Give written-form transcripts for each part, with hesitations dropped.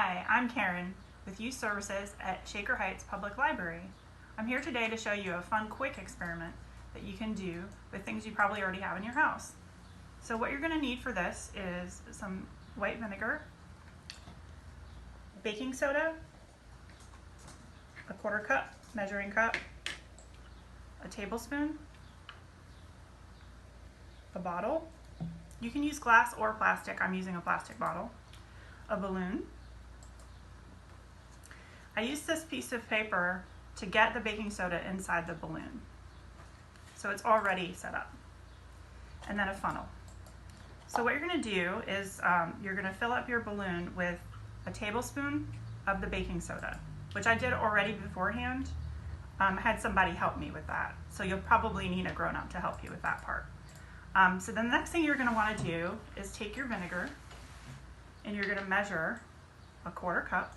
Hi, I'm Karen with Youth Services at Shaker Heights Public Library. I'm here today to show you a fun, quick experiment that you can do with things you probably already have in your house. So what you're going to need for this is some white vinegar, baking soda, a 1/4 cup measuring cup, a tablespoon, a bottle. You can use glass or plastic. I'm using a plastic bottle. A balloon. I used this piece of paper to get the baking soda inside the balloon. So it's already set up. And then a funnel. So what you're going to do is you're going to fill up your balloon with a tablespoon of the baking soda, which I did already beforehand. I had somebody help me with that. So you'll probably need a grown-up to help you with that part. So then the next thing you're going to want to do is take your vinegar and you're going to measure a 1/4 cup.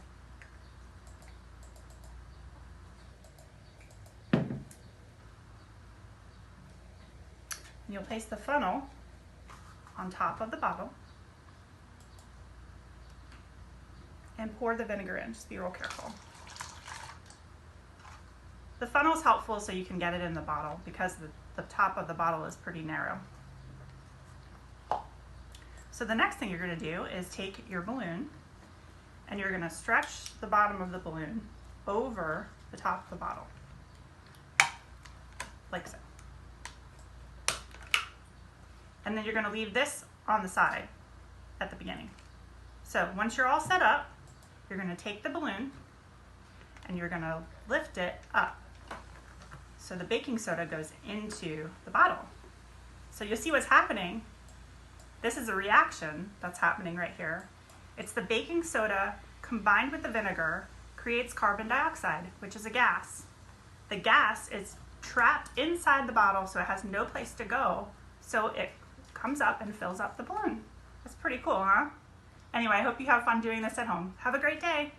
And you'll place the funnel on top of the bottle and pour the vinegar in. Just be real careful. The funnel is helpful so you can get it in the bottle because the top of the bottle is pretty narrow. So the next thing you're going to do is take your balloon and you're going to stretch the bottom of the balloon over the top of the bottle, like so. And then you're going to leave this on the side at the beginning. So once you're all set up, you're going to take the balloon and you're going to lift it up so the baking soda goes into the bottle. So you'll see what's happening. This is a reaction that's happening right here. It's the baking soda combined with the vinegar creates carbon dioxide, which is a gas. The gas is trapped inside the bottle, so it has no place to go. So it comes up and fills up the balloon. That's pretty cool, huh? Anyway, I hope you have fun doing this at home. Have a great day.